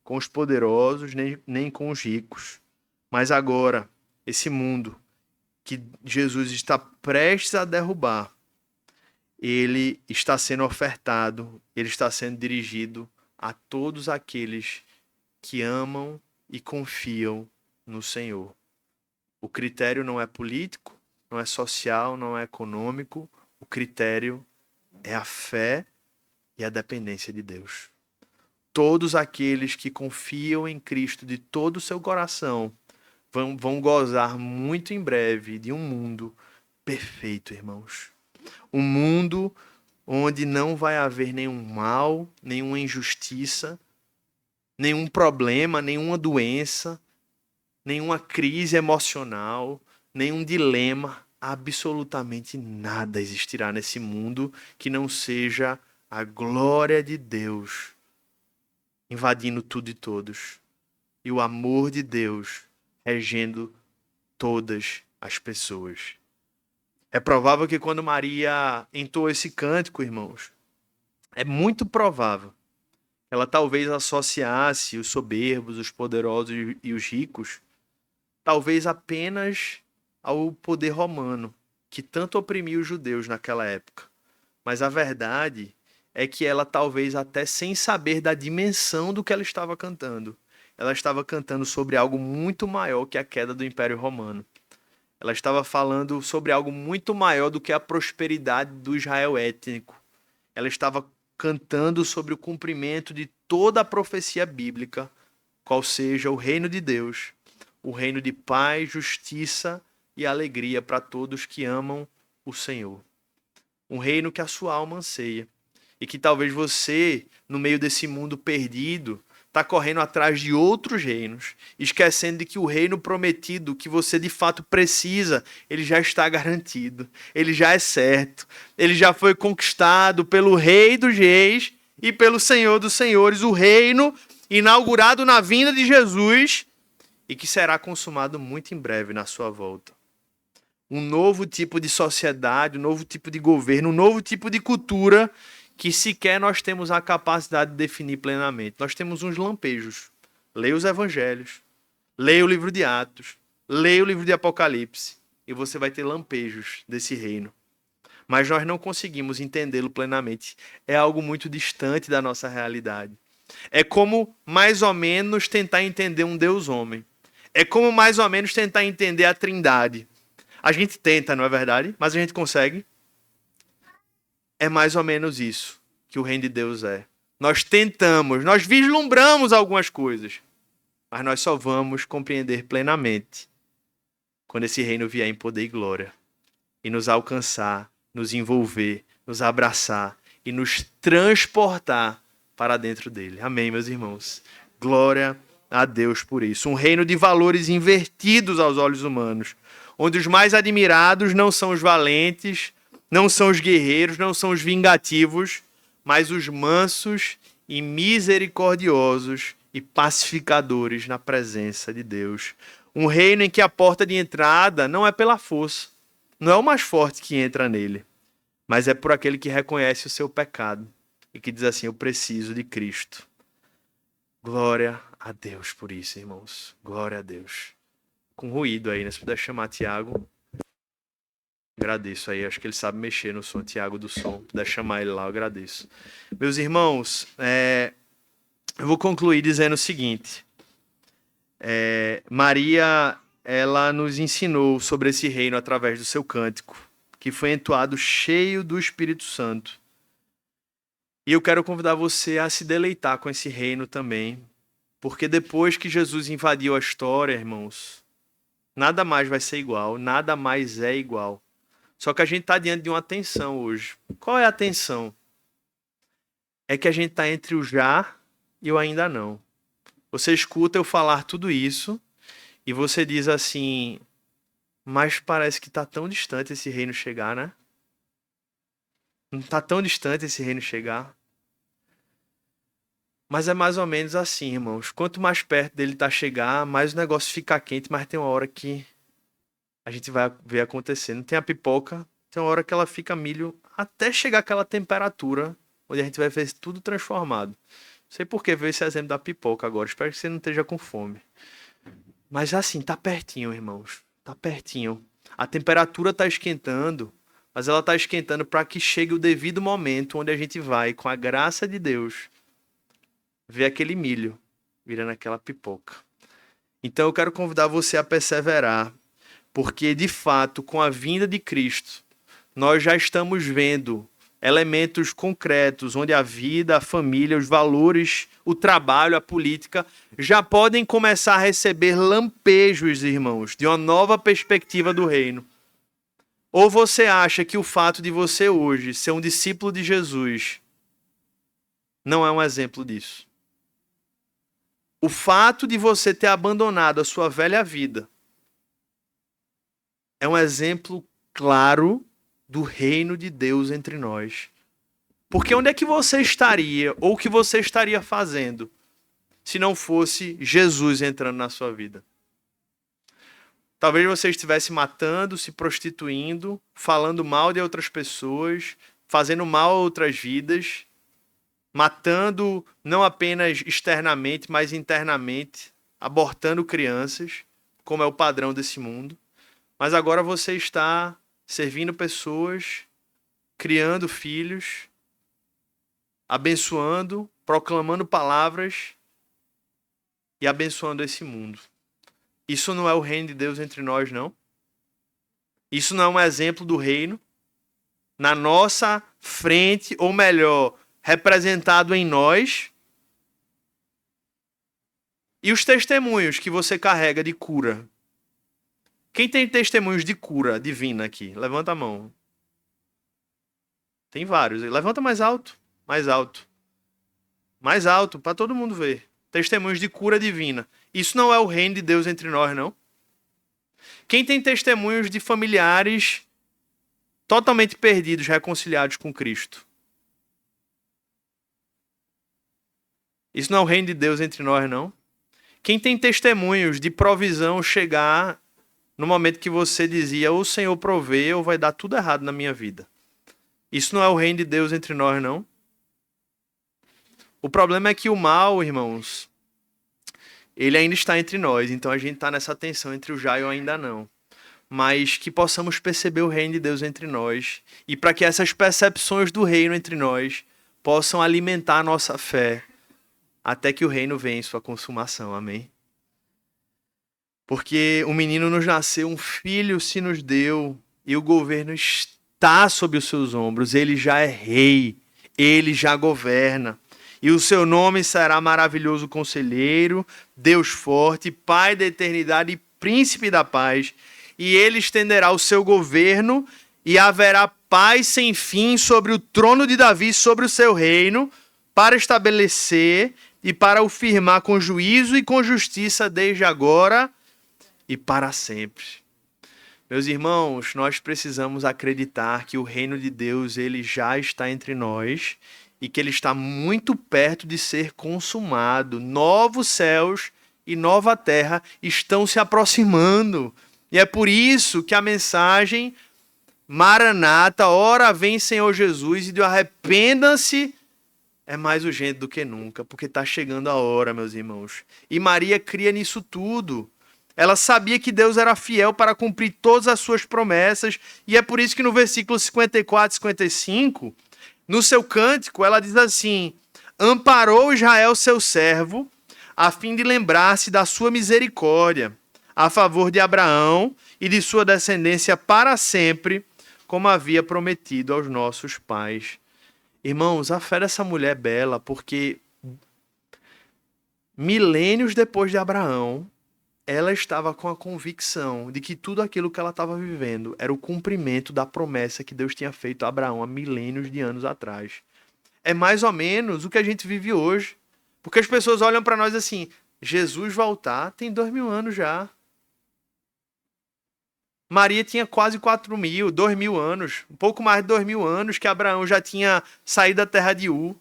com os poderosos, nem com os ricos. Mas agora, esse mundo que Jesus está prestes a derrubar, ele está sendo ofertado, ele está sendo dirigido a todos aqueles que amam e confiam no Senhor. O critério não é político, não é social, não é econômico. O critério é a fé e a dependência de Deus. Todos aqueles que confiam em Cristo de todo o seu coração vão gozar muito em breve de um mundo perfeito, irmãos. Um mundo onde não vai haver nenhum mal, nenhuma injustiça, nenhum problema, nenhuma doença, nenhuma crise emocional, nenhum dilema. Absolutamente nada existirá nesse mundo que não seja a glória de Deus invadindo tudo e todos. E o amor de Deus regendo todas as pessoas. É provável que quando Maria entoou esse cântico, irmãos, é muito provável que ela talvez associasse os soberbos, os poderosos e os ricos, talvez apenas ao poder romano, que tanto oprimia os judeus naquela época. Mas a verdade é que ela talvez até sem saber da dimensão do que ela estava cantando, ela estava cantando sobre algo muito maior que a queda do Império Romano. Ela estava falando sobre algo muito maior do que a prosperidade do Israel étnico. Ela estava cantando sobre o cumprimento de toda a profecia bíblica, qual seja o reino de Deus, o reino de paz, justiça e alegria para todos que amam o Senhor. Um reino que a sua alma anseia. E que talvez você, no meio desse mundo perdido, está correndo atrás de outros reinos, esquecendo de que o reino prometido que você de fato precisa, ele já está garantido, ele já é certo, ele já foi conquistado pelo Rei dos Reis e pelo Senhor dos Senhores, o reino inaugurado na vinda de Jesus e que será consumado muito em breve na sua volta. Um novo tipo de sociedade, um novo tipo de governo, um novo tipo de cultura que sequer nós temos a capacidade de definir plenamente. Nós temos uns lampejos. Leia os evangelhos, leia o livro de Atos, leia o livro de Apocalipse, e você vai ter lampejos desse reino. Mas nós não conseguimos entendê-lo plenamente. É algo muito distante da nossa realidade. É como mais ou menos tentar entender um Deus homem. É como mais ou menos tentar entender a Trindade. A gente tenta, não é verdade? Mas a gente consegue. É mais ou menos isso que o reino de Deus é. Nós tentamos, nós vislumbramos algumas coisas, mas nós só vamos compreender plenamente quando esse reino vier em poder e glória e nos alcançar, nos envolver, nos abraçar e nos transportar para dentro dele. Amém, meus irmãos? Glória a Deus por isso. Um reino de valores invertidos aos olhos humanos, onde os mais admirados não são os valentes, não são os guerreiros, não são os vingativos, mas os mansos e misericordiosos e pacificadores na presença de Deus. Um reino em que a porta de entrada não é pela força, não é o mais forte que entra nele, mas é por aquele que reconhece o seu pecado e que diz assim: eu preciso de Cristo. Glória a Deus por isso, irmãos. Glória a Deus. Com ruído aí, né? Se puder chamar Tiago. Agradeço aí, acho que ele sabe mexer no som, Tiago do som. Se puder chamar ele lá, eu agradeço. Meus irmãos, eu vou concluir dizendo o seguinte. Maria, ela nos ensinou sobre esse reino através do seu cântico, que foi entoado cheio do Espírito Santo. E eu quero convidar você a se deleitar com esse reino também, porque depois que Jesus invadiu a história, irmãos, nada mais vai ser igual, nada mais é igual. Só que a gente está diante de uma tensão hoje. Qual é a tensão? É que a gente está entre o já e o ainda não. Você escuta eu falar tudo isso e você diz assim, mas parece que está tão distante esse reino chegar, né? Não está tão distante esse reino chegar. Mas é mais ou menos assim, irmãos. Quanto mais perto dele tá chegar, mais o negócio fica quente, mas tem uma hora que a gente vai ver acontecendo. Tem a pipoca, tem uma hora que ela fica milho até chegar aquela temperatura onde a gente vai ver tudo transformado. Não sei por que veio esse exemplo da pipoca agora. Espero que você não esteja com fome. Mas assim, tá pertinho, irmãos. Tá pertinho. A temperatura tá esquentando, mas ela tá esquentando para que chegue o devido momento onde a gente vai, com a graça de Deus, ver aquele milho virando aquela pipoca. Então eu quero convidar você a perseverar, porque de fato, com a vinda de Cristo, nós já estamos vendo elementos concretos onde a vida, a família, os valores, o trabalho, a política já podem começar a receber lampejos, irmãos, de uma nova perspectiva do reino. Ou você acha que o fato de você hoje ser um discípulo de Jesus não é um exemplo disso? O fato de você ter abandonado a sua velha vida é um exemplo claro do reino de Deus entre nós. Porque onde é que você estaria, ou o que você estaria fazendo, se não fosse Jesus entrando na sua vida? Talvez você estivesse matando, se prostituindo, falando mal de outras pessoas, fazendo mal a outras vidas, matando não apenas externamente, mas internamente, abortando crianças, como é o padrão desse mundo. Mas agora você está servindo pessoas, criando filhos, abençoando, proclamando palavras e abençoando esse mundo. Isso não é o reino de Deus entre nós, não? Isso não é um exemplo do reino? Na nossa frente, ou melhor, representado em nós? E os testemunhos que você carrega de cura? Quem tem testemunhos de cura divina aqui? Levanta a mão. Tem vários. Levanta mais alto. Mais alto. Mais alto, para todo mundo ver. Testemunhos de cura divina. Isso não é o reino de Deus entre nós, não? Quem tem testemunhos de familiares totalmente perdidos, reconciliados com Cristo? Isso não é o reino de Deus entre nós, não? Quem tem testemunhos de provisão chegar no momento que você dizia, ou o Senhor provê, ou vai dar tudo errado na minha vida? Isso não é o reino de Deus entre nós, não? O problema é que o mal, irmãos, ele ainda está entre nós. Então a gente está nessa tensão entre o já e o ainda não. Mas que possamos perceber o reino de Deus entre nós. E para que essas percepções do reino entre nós possam alimentar a nossa fé até que o reino venha em sua consumação. Amém? Porque um menino nos nasceu, um filho se nos deu, e o governo está sob os seus ombros. Ele já é rei, ele já governa. E o seu nome será maravilhoso conselheiro, Deus forte, Pai da eternidade e príncipe da paz. E ele estenderá o seu governo e haverá paz sem fim sobre o trono de Davi, sobre o seu reino, para estabelecer e para o firmar com juízo e com justiça desde agora e para sempre. Meus irmãos, nós precisamos acreditar que o reino de Deus ele já está entre nós e que ele está muito perto de ser consumado. Novos céus e nova terra estão se aproximando. E é por isso que a mensagem Maranata, ora vem Senhor Jesus, e de arrependa-se, é mais urgente do que nunca, porque está chegando a hora, meus irmãos. E Maria cria nisso tudo. Ela sabia que Deus era fiel para cumprir todas as suas promessas, e é por isso que no versículo 54 e 55, no seu cântico, ela diz assim: amparou Israel seu servo, a fim de lembrar-se da sua misericórdia, a favor de Abraão e de sua descendência para sempre, como havia prometido aos nossos pais. Irmãos, a fé dessa mulher é bela, porque milênios depois de Abraão, ela estava com a convicção de que tudo aquilo que ela estava vivendo era o cumprimento da promessa que Deus tinha feito a Abraão há milênios de anos atrás. É mais ou menos o que a gente vive hoje. Porque as pessoas olham para nós assim, Jesus voltar tem 2000 anos já. Maria tinha quase 4.000, 2.000 anos, um pouco mais de 2.000 anos que Abraão já tinha saído da terra de Ur.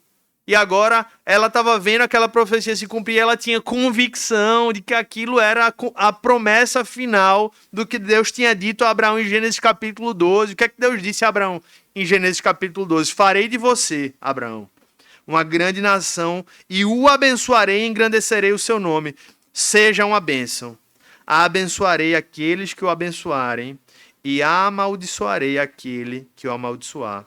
E agora ela estava vendo aquela profecia se cumprir, ela tinha convicção de que aquilo era a promessa final do que Deus tinha dito a Abraão em Gênesis capítulo 12. O que é que Deus disse a Abraão em Gênesis capítulo 12? Farei de você, Abraão, uma grande nação e o abençoarei e engrandecerei o seu nome. Seja uma bênção. Abençoarei aqueles que o abençoarem e amaldiçoarei aquele que o amaldiçoar.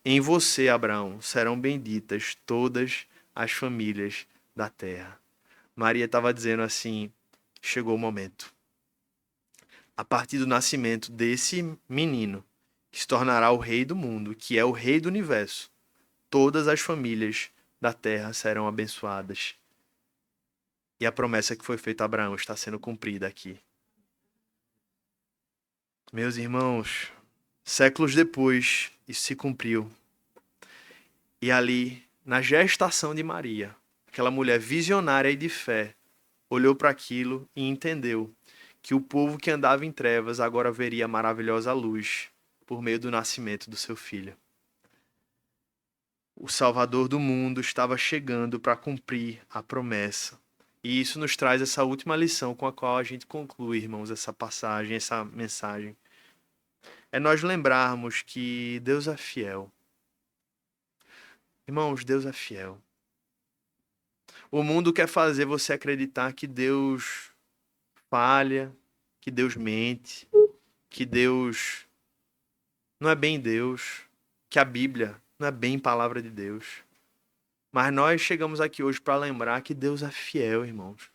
Em você, Abraão, serão benditas todas as famílias da terra. Maria estava dizendo assim, chegou o momento. A partir do nascimento desse menino, que se tornará o rei do mundo, que é o rei do universo, todas as famílias da terra serão abençoadas. E a promessa que foi feita a Abraão está sendo cumprida aqui. Meus irmãos, séculos depois, isso se cumpriu. E ali, na gestação de Maria, aquela mulher visionária e de fé, olhou para aquilo e entendeu que o povo que andava em trevas agora veria a maravilhosa luz por meio do nascimento do seu filho. O Salvador do mundo estava chegando para cumprir a promessa. E isso nos traz essa última lição com a qual a gente conclui, irmãos, essa passagem, essa mensagem. É nós lembrarmos que Deus é fiel. Irmãos, Deus é fiel. O mundo quer fazer você acreditar que Deus falha, que Deus mente, que Deus não é bem Deus, que a Bíblia não é bem palavra de Deus. Mas nós chegamos aqui hoje para lembrar que Deus é fiel, irmãos.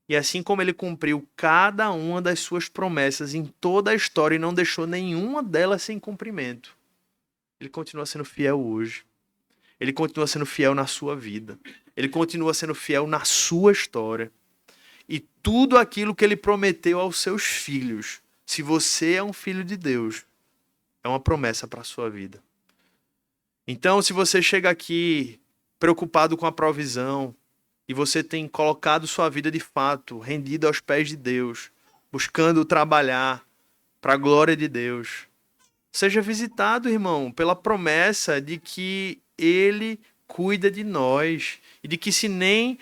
E assim como ele cumpriu cada uma das suas promessas em toda a história e não deixou nenhuma delas sem cumprimento, ele continua sendo fiel hoje. Ele continua sendo fiel na sua vida. Ele continua sendo fiel na sua história. E tudo aquilo que ele prometeu aos seus filhos, se você é um filho de Deus, é uma promessa para a sua vida. Então, se você chega aqui preocupado com a provisão, e você tem colocado sua vida de fato rendida aos pés de Deus, buscando trabalhar para a glória de Deus, seja visitado, irmão, pela promessa de que Ele cuida de nós e de que se nem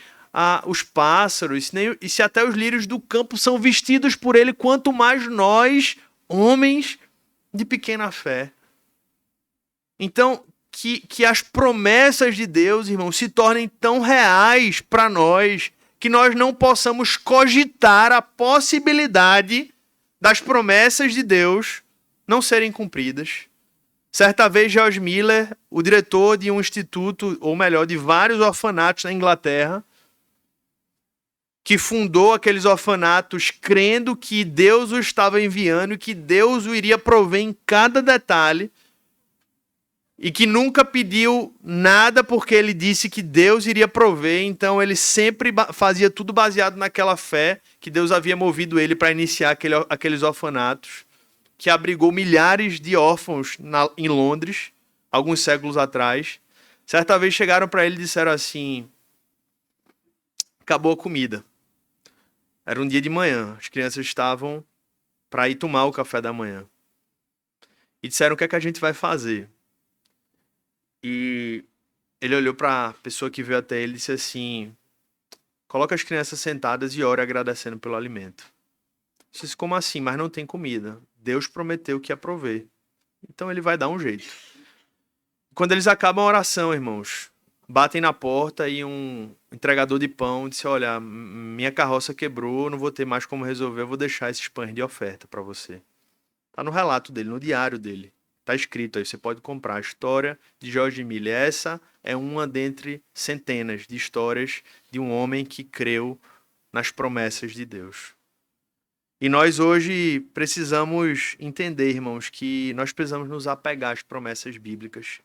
os pássaros e se até os lírios do campo são vestidos por Ele, quanto mais nós, homens de pequena fé. Então, que as promessas de Deus, irmão, se tornem tão reais para nós que nós não possamos cogitar a possibilidade das promessas de Deus não serem cumpridas. Certa vez, George Miller, o diretor de um instituto, ou melhor, de vários orfanatos na Inglaterra, que fundou aqueles orfanatos crendo que Deus o estava enviando e que Deus o iria prover em cada detalhe, e que nunca pediu nada porque ele disse que Deus iria prover, então ele sempre fazia tudo baseado naquela fé que Deus havia movido ele para iniciar aqueles orfanatos, que abrigou milhares de órfãos em Londres, alguns séculos atrás. Certa vez chegaram para ele e disseram assim, acabou a comida. Era um dia de manhã, as crianças estavam para ir tomar o café da manhã. E disseram, o que é que a gente vai fazer? E ele olhou para a pessoa que veio até ele e disse assim, coloca as crianças sentadas e ore agradecendo pelo alimento. Eu disse, como assim? Mas não tem comida. Deus prometeu que ia prover. Então ele vai dar um jeito. Quando eles acabam a oração, irmãos, batem na porta e um entregador de pão disse, olha, minha carroça quebrou, não vou ter mais como resolver, eu vou deixar esses pães de oferta para você. Tá no relato dele, no diário dele. Está escrito aí, você pode comprar a história de George Miller. Essa é uma dentre centenas de histórias de um homem que creu nas promessas de Deus. E nós hoje precisamos entender, irmãos, que nós precisamos nos apegar às promessas bíblicas.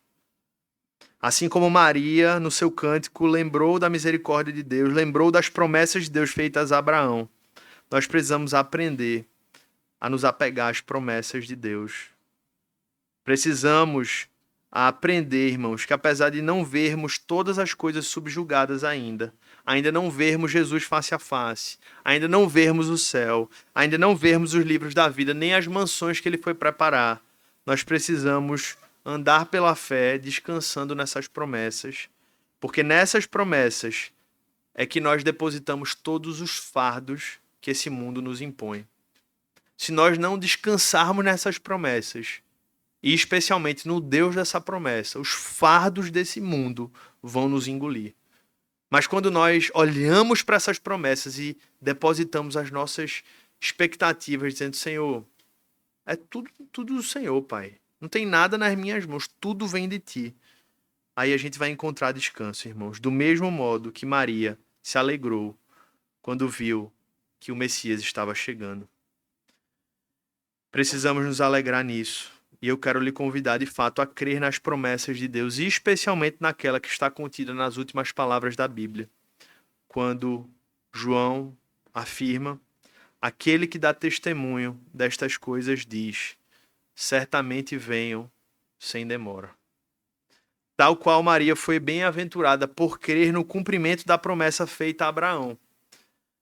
Assim como Maria, no seu cântico, lembrou da misericórdia de Deus, lembrou das promessas de Deus feitas a Abraão, nós precisamos aprender a nos apegar às promessas de Deus. Precisamos aprender, irmãos, que apesar de não vermos todas as coisas subjugadas ainda não vermos Jesus face a face, ainda não vermos o céu, ainda não vermos os livros da vida, nem as mansões que ele foi preparar, nós precisamos andar pela fé, descansando nessas promessas, porque nessas promessas é que nós depositamos todos os fardos que esse mundo nos impõe. Se nós não descansarmos nessas promessas, e especialmente no Deus dessa promessa, os fardos desse mundo vão nos engolir. Mas quando nós olhamos para essas promessas e depositamos as nossas expectativas, dizendo, Senhor, é tudo do Senhor, Pai. Não tem nada nas minhas mãos, tudo vem de Ti. Aí a gente vai encontrar descanso, irmãos. Do mesmo modo que Maria se alegrou quando viu que o Messias estava chegando. Precisamos nos alegrar nisso. E eu quero lhe convidar, de fato, a crer nas promessas de Deus, e especialmente naquela que está contida nas últimas palavras da Bíblia, quando João afirma: aquele que dá testemunho destas coisas diz, certamente venham sem demora. Tal qual Maria foi bem-aventurada por crer no cumprimento da promessa feita a Abraão.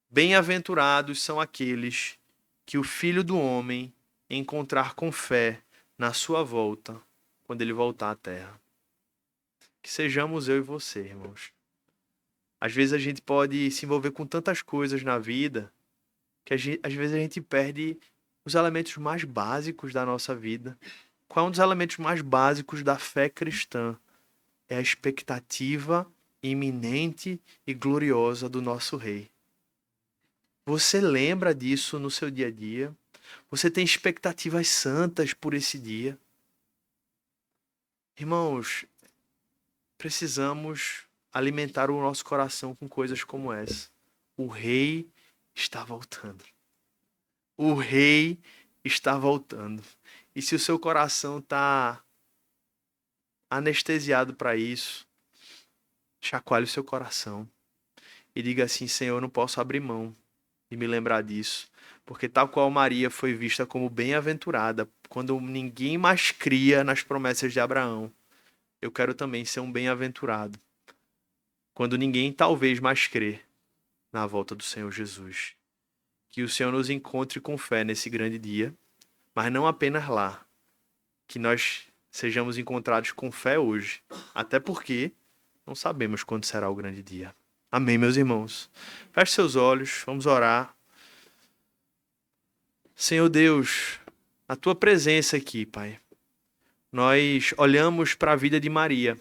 Bem-aventurados são aqueles que o Filho do Homem encontrar com fé na sua volta, quando ele voltar à terra. Que sejamos eu e você, irmãos. Às vezes a gente pode se envolver com tantas coisas na vida que às vezes a gente perde os elementos mais básicos da nossa vida. Qual é um dos elementos mais básicos da fé cristã? É a expectativa iminente e gloriosa do nosso Rei. Você lembra disso no seu dia a dia? Você tem expectativas santas por esse dia? Irmãos, precisamos alimentar o nosso coração com coisas como essa. O Rei está voltando. O Rei está voltando. E se o seu coração está anestesiado para isso, chacoalhe o seu coração e diga assim: Senhor, eu não posso abrir mão de me lembrar disso. Porque tal qual Maria foi vista como bem-aventurada, quando ninguém mais cria nas promessas de Abraão, eu quero também ser um bem-aventurado, quando ninguém talvez mais crê na volta do Senhor Jesus. Que o Senhor nos encontre com fé nesse grande dia, mas não apenas lá, que nós sejamos encontrados com fé hoje, até porque não sabemos quando será o grande dia. Amém, meus irmãos. Feche seus olhos, vamos orar. Senhor Deus, a Tua presença aqui, Pai. Nós olhamos para a vida de Maria